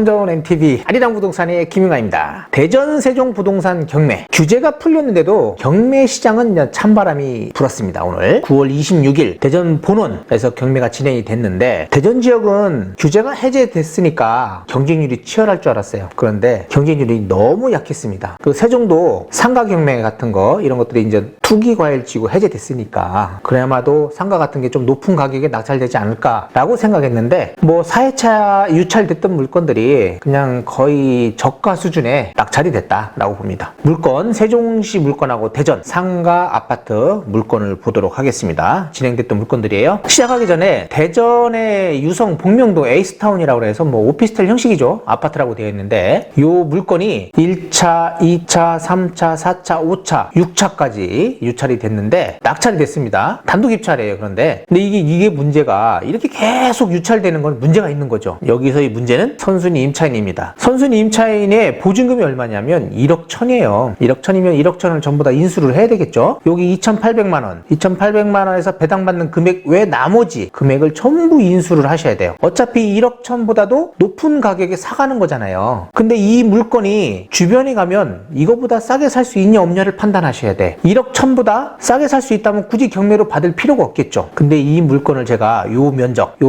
참좋은 MTV 아리랑 부동산의 김용아입니다. 대전 세종부동산 경매 규제가 풀렸는데도 경매 시장은 찬바람이 불었습니다. 오늘 9월 26일 대전 본원에서 경매가 진행이 됐는데 대전 지역은 규제가 해제됐으니까 경쟁률이 치열할 줄 알았어요. 그런데 경쟁률이 너무 약했습니다. 그 세종도 상가 경매 같은 거 이런 것들이 이제 투기과열지구 해제됐으니까 그래야마도 상가 같은 게 좀 높은 가격에 낙찰되지 않을까라고 생각했는데 뭐 4회차 유찰됐던 물건들이 그냥 거의 저가 수준의 낙찰이 됐다라고 봅니다. 물건 세종시 물건하고 대전 상가 아파트 물건을 보도록 하겠습니다. 진행됐던 물건들이에요. 시작하기 전에 대전의 유성 복명동 에이스타운이라고 해서 뭐 오피스텔 형식이죠. 아파트라고 되어 있는데 이 물건이 1차, 2차, 3차, 4차, 5차, 6차까지 유찰이 됐는데 낙찰이 됐습니다. 단독 입찰이에요. 근데 이게 문제가 이렇게 계속 유찰되는 건 문제가 있는 거죠. 여기서의 문제는 선순위 임차인입니다. 선순위 임차인의 보증금이 얼마냐면 1억 1천이에요. 1억 1천이면 1억 1천을 전부 다 인수를 해야 되겠죠. 여기 2,800만 원, 2,800만 원에서 배당받는 금액 외 나머지 금액을 전부 인수를 하셔야 돼요. 어차피 1억 1천보다도 높은 가격에 사가는 거잖아요. 근데 이 물건이 주변에 가면 이거보다 싸게 살 수 있냐 없냐를 판단하셔야 돼. 1억 1천보다 싸게 살 수 있다면 굳이 경매로 받을 필요가 없겠죠. 근데 이 물건을 제가 요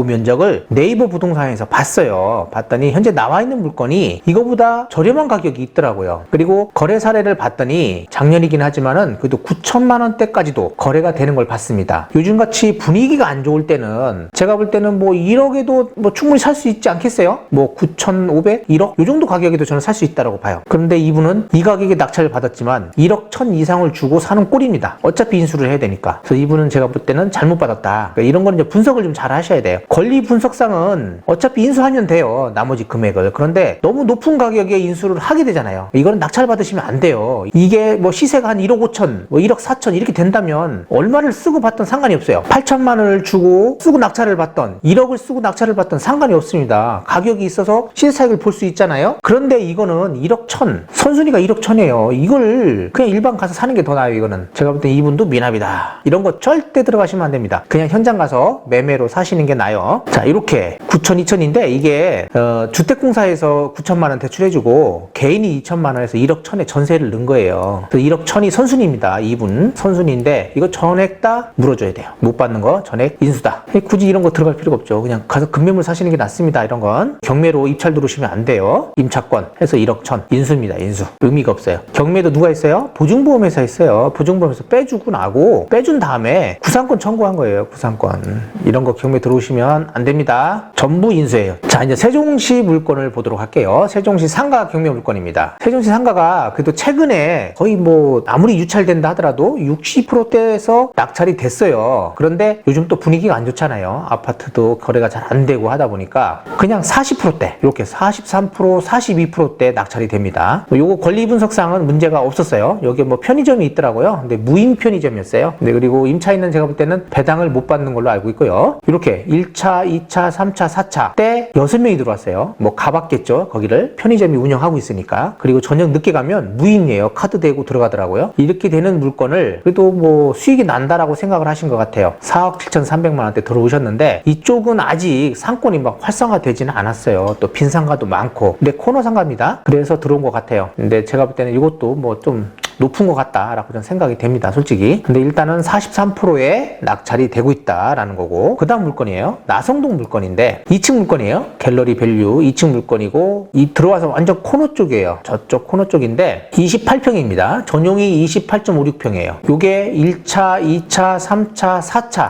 면적을 네이버 부동산에서 봤어요. 봤더니 현재 나와 있는 물건이 이거보다 저렴한 가격이 있더라고요. 그리고 거래 사례를 봤더니 작년이긴 하지만은 그래도 9천만 원대까지도 거래가 되는 걸 봤습니다. 요즘같이 분위기가 안 좋을 때는 제가 볼 때는 뭐 1억에도 뭐 충분히 살 수 있지 않겠어요? 뭐 9,500, 1억? 요 정도 가격에도 저는 살 수 있다고 봐요. 그런데 이분은 이 가격에 낙찰을 받았지만 1억 1천 이상을 주고 사는 꼴입니다. 어차피 인수를 해야 되니까. 그래서 이분은 제가 볼 때는 잘못 받았다. 그러니까 이런 거는 이제 분석을 좀 잘 하셔야 돼요. 권리 분석상은 어차피 인수하면 돼요. 나머지 금액을. 그런데 너무 높은 가격에 인수를 하게 되잖아요. 이거는 낙찰 받으시면 안 돼요. 이게 뭐 시세가 한 1억 5천, 뭐 1억 4천 이렇게 된다면 얼마를 쓰고 받던 상관이 없어요. 8천만 원을 주고 쓰고 낙찰을 받던 1억을 쓰고 낙찰을 받던 상관이 없습니다. 가격이 있어서 시세 차익을 볼 수 있잖아요. 그런데 이거는 1억 1천, 선순위가 1억 1천이에요. 이걸 그냥 일반 가서 사는 게 더 나아요. 이거는 제가 볼 때 이분도 미납이다. 이런 거 절대 들어가시면 안 됩니다. 그냥 현장 가서 매매로 사시는 게 나아요. 자, 이렇게 9천, 2천인데 이게 주택공사에서 9천만 원 대출해주고 개인이 2천만 원에서 1억 1천에 전세를 넣은 거예요. 그래서 1억 1천이 선순위입니다. 이분 선순위인데 이거 전액 다 물어줘야 돼요. 못 받는 거 전액 인수다. 굳이 이런 거 들어갈 필요가 없죠. 그냥 가서 급매물 사시는 게 낫습니다. 이런 건 경매로 입찰 들어오시면 안 돼요. 임차권 해서 1억 1천 인수입니다. 인수. 의미가 없어요. 경매도 누가 했어요? 보증보험회사 했어요. 보증보험회사 빼주고 나고 빼준 다음에 구상권 청구한 거예요. 구상권. 이런 거 경매 들어오시면 안 됩니다. 전부 인수예요. 자, 이제 세종시 물건을 보도록 할게요. 세종시 상가 경매 물건입니다. 세종시 상가가 그래도 최근에 거의 뭐 아무리 유찰된다 하더라도 60%대에서 낙찰이 됐어요. 그런데 요즘 또 분위기가 안 좋잖아요. 아파트도 거래가 잘 안 되고 하다 보니까 그냥 40%대 이렇게 43%, 42%대 낙찰이 됩니다. 요거 권리 분석상은 문제가 없었어요. 여기 뭐 편의점이 있더라고요. 근데 무인 편의점이었어요. 근데 그리고 임차인은 제가 볼 때는 배당을 못 받는 걸로 알고 있고요. 이렇게 1차, 2차, 3차, 4차 때 6명이 들어왔어요. 뭐 가봤겠죠. 거기를 편의점이 운영하고 있으니까. 그리고 저녁 늦게 가면 무인이에요. 카드 대고 들어가더라고요. 이렇게 되는 물건을 그래도 뭐 수익이 난다라고 생각을 하신 것 같아요. 4억 7,300만 원대 들어오셨는데 이쪽은 아직 상권이 막 활성화되지는 않았어요. 또 빈상가도 많고. 근데 코너 상가입니다. 그래서 들어온 것 같아요. 근데 제가 볼 때는 이것도 뭐 좀 높은 것 같다라고 저는 생각이 됩니다. 솔직히. 근데 일단은 43%에 낙찰이 되고 있다라는 거고 그 다음 물건이에요. 나성동 물건인데 2층 물건이에요. 갤러리 밸류 2층 물건이고 이 들어와서 완전 코너 쪽이에요. 저쪽 코너 쪽인데 28평입니다. 전용이 28.56평이에요. 요게 1차, 2차, 3차,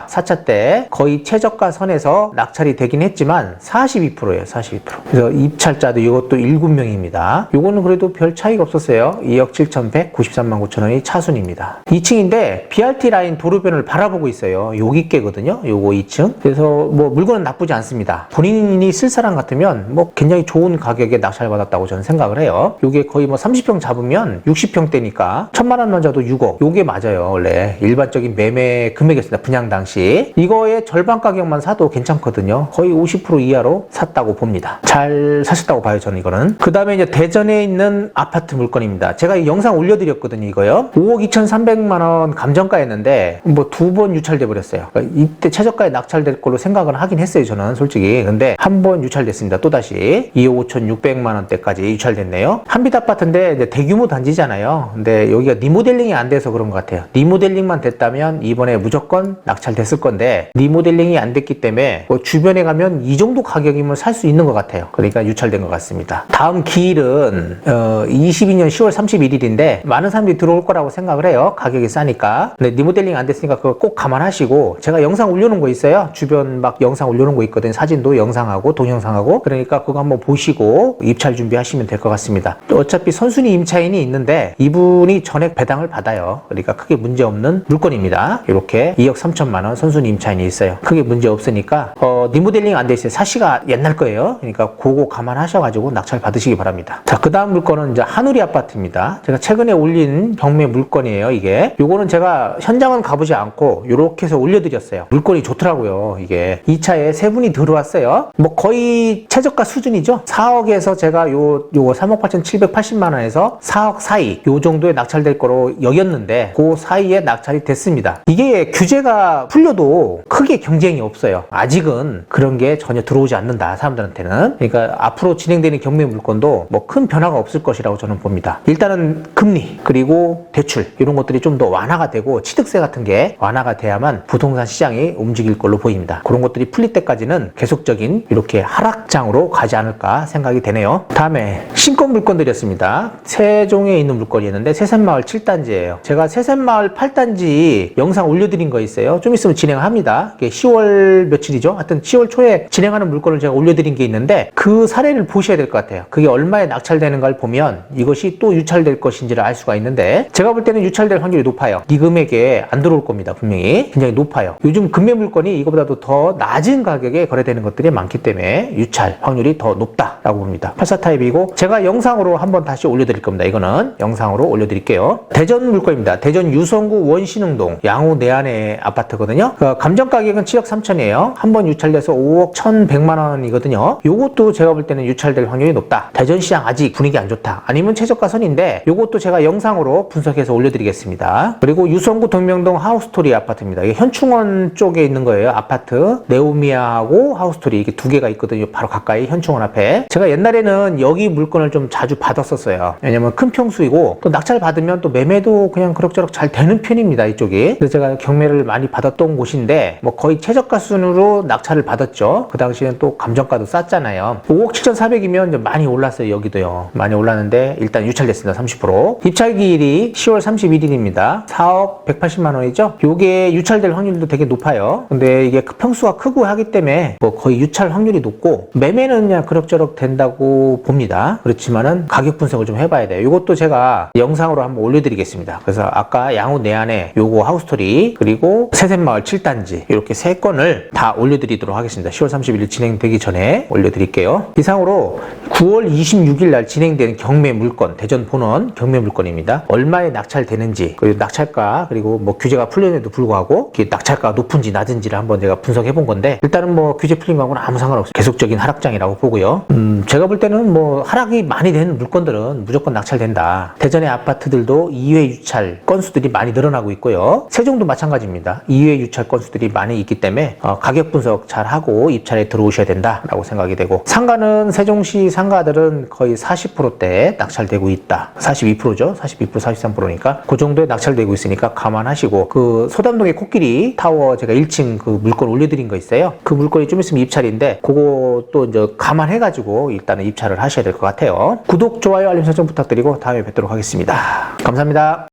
4차 때 거의 최저가 선에서 낙찰이 되긴 했지만 42%예요. 42%. 그래서 입찰자도 이것도 7명입니다. 요거는 그래도 별 차이가 없었어요. 2억 7,193만 9천 원이 차순입니다. 2층인데 BRT 라인 도로변을 바라보고 있어요. 여기께거든요. 요거 2층. 그래서 뭐 물건은 나쁘지 않습니다. 본인이 쓸 사람 같으면 뭐 굉장히 좋은 가격에 낙찰받았다고 저는 생각을 해요. 요게 거의 뭐 30평 잡으면 60평대니까 1,000만 원만 줘도 6억. 요게 맞아요. 원래 일반적인 매매 금액이었습니다. 분양 당시. 이거의 절반 가격만 사도 괜찮거든요. 거의 50% 이하로 샀다고 봅니다. 잘 사셨다고 봐요. 저는 이거는. 그 다음에 이제 대전에 있는 아파트 물건입니다. 제가 이 영상 올려드렸거든요. 있거든요, 이거요. 5억 2,300만 원 감정가였는데 뭐 두 번 유찰돼 버렸어요. 그러니까 이때 최저가에 낙찰될 걸로 생각을 하긴 했어요, 저는 솔직히. 근데 한 번 유찰됐습니다. 또다시 2억 5,600만 원대까지 유찰됐네요. 한빛 아파트인데 이제 대규모 단지잖아요. 근데 여기가 리모델링이 안 돼서 그런 것 같아요. 리모델링만 됐다면 이번에 무조건 낙찰됐을 건데 리모델링이 안 됐기 때문에 뭐 주변에 가면 이 정도 가격이면 살 수 있는 것 같아요. 그러니까 유찰된 것 같습니다. 다음 기일은 22년 10월 31일인데 많은 사람들이 들어올 거라고 생각을 해요. 가격이 싸니까. 근데 리모델링 안 됐으니까 그거 꼭 감안하시고, 제가 영상 올려놓은 거 있어요. 주변 막 영상 올려놓은 거 있거든요. 사진도 영상하고 동영상하고. 그러니까 그거 한번 보시고 입찰 준비하시면 될 것 같습니다. 또 어차피 선순위 임차인이 있는데 이분이 전액 배당을 받아요. 그러니까 크게 문제 없는 물건입니다. 이렇게 2억 3천만 원 선순위 임차인이 있어요. 크게 문제 없으니까 리모델링 안 돼 있어요. 사시가 옛날 거예요. 그러니까 그거 감안하셔가지고 낙찰 받으시기 바랍니다. 자, 그 다음 물건은 이제 한우리 아파트입니다. 제가 최근에 올린 경매 물건이에요. 이게 요거는 제가 현장은 가보지 않고 요렇게 해서 올려드렸어요. 물건이 좋더라고요. 이게 2차에 세 분이 들어왔어요. 뭐 거의 최저가 수준이죠. 4억에서 제가 요거 3억 8,780만 원에서 4억 사이 요 정도에 낙찰될 거로 여겼는데 그 사이에 낙찰이 됐습니다. 이게 규제가 풀려도 크게 경쟁이 없어요. 아직은 그런 게 전혀 들어오지 않는다, 사람들한테는. 그러니까 앞으로 진행되는 경매 물건도 뭐 큰 변화가 없을 것이라고 저는 봅니다. 일단은 금리 그리고 대출 이런 것들이 좀 더 완화가 되고 취득세 같은 게 완화가 돼야만 부동산 시장이 움직일 걸로 보입니다. 그런 것들이 풀릴 때까지는 계속적인 이렇게 하락장으로 가지 않을까 생각이 되네요. 다음에 신권 물건들이었습니다. 세종에 있는 물건이었는데 세샘마을 7단지예요. 제가 세샘마을 8단지 영상 올려드린 거 있어요. 좀 있으면 진행합니다. 이게 10월 며칠이죠? 하여튼 10월 초에 진행하는 물건을 제가 올려드린 게 있는데 그 사례를 보셔야 될 것 같아요. 그게 얼마에 낙찰되는가를 보면 이것이 또 유찰될 것인지를 알 수가 있는데, 제가 볼 때는 유찰될 확률이 높아요. 이 금액에 안 들어올 겁니다. 분명히 굉장히 높아요. 요즘 금매 물건이 이거보다도 더 낮은 가격에 거래되는 것들이 많기 때문에 유찰 확률이 더 높다라고 봅니다. 84 타입이고 제가 영상으로 한번 다시 올려드릴 겁니다. 이거는 영상으로 올려드릴게요. 대전 물건입니다. 대전 유성구 원신흥동 양호 내안의 아파트거든요. 감정 가격은 7억 3천이에요. 한번 유찰돼서 5억 1,100만 원이거든요. 요것도 제가 볼 때는 유찰될 확률이 높다. 대전시장 아직 분위기 안 좋다. 아니면 최저가선인데 요것도 제가 영상으로 분석해서 올려드리겠습니다. 그리고 유성구 동명동 하우스토리 아파트입니다. 이게 현충원 쪽에 있는 거예요. 아파트 네오미아하고 하우스토리 이게 두 개가 있거든요. 바로 가까이 현충원 앞에. 제가 옛날에는 여기 물건을 좀 자주 받았었어요. 왜냐면 큰 평수이고 또 낙찰 받으면 또 매매도 그냥 그럭저럭 잘 되는 편입니다. 이쪽이. 그래서 제가 경매를 많이 받았던 곳인데 뭐 거의 최저가 순으로 낙찰을 받았죠. 그 당시에는 또 감정가도 쌌잖아요. 5억 7,400이면 많이 올랐어요. 여기도요. 많이 올랐는데 일단 유찰됐습니다. 30%. 입찰 기일이 10월 31일입니다. 4억 180만 원이죠. 요게 유찰될 확률도 되게 높아요. 근데 이게 평수가 크고 하기 때문에 뭐 거의 유찰 확률이 높고 매매는 그냥 그럭저럭 된다고 봅니다. 그렇지만은 가격 분석을 좀 해봐야 돼요. 요것도 제가 영상으로 한번 올려드리겠습니다. 그래서 아까 양호 내안에 요거 하우스토리 그리고 세샘마을 7단지 이렇게 세 건을 다 올려드리도록 하겠습니다. 10월 31일 진행되기 전에 올려드릴게요. 이상으로 9월 26일 날 진행된 경매 물건 대전 본원 경매 물건입니다. 얼마에 낙찰되는지 그리고 낙찰가 그리고 뭐 규제가 풀렸는데도 불구하고 낙찰가가 높은지 낮은지를 한번 제가 분석해 본 건데, 일단은 뭐 규제 풀린 거하고는 아무 상관없어요. 계속적인 하락장이라고 보고요. 제가 볼 때는 뭐 하락이 많이 된 물건들은 무조건 낙찰된다. 대전의 아파트들도 2회 유찰 건수들이 많이 늘어나고 있고요. 세종도 마찬가지입니다. 2회 유찰 건수들이 많이 있기 때문에 가격 분석 잘 하고 입찰에 들어오셔야 된다라고 생각이 되고, 상가는 세종시 상가들은 거의 40%대 낙찰되고 있다. 42%죠. 42%, 43%니까 그 정도에 낙찰되고 있으니까 감안하시고, 그 소담동의 코끼리 타워 제가 1층 그 물건 올려드린 거 있어요. 그 물건이 좀 있으면 입찰인데 그거 또 이제 감안해가지고 일단은 입찰을 하셔야 될 것 같아요. 구독, 좋아요, 알림 설정 부탁드리고 다음에 뵙도록 하겠습니다. 감사합니다.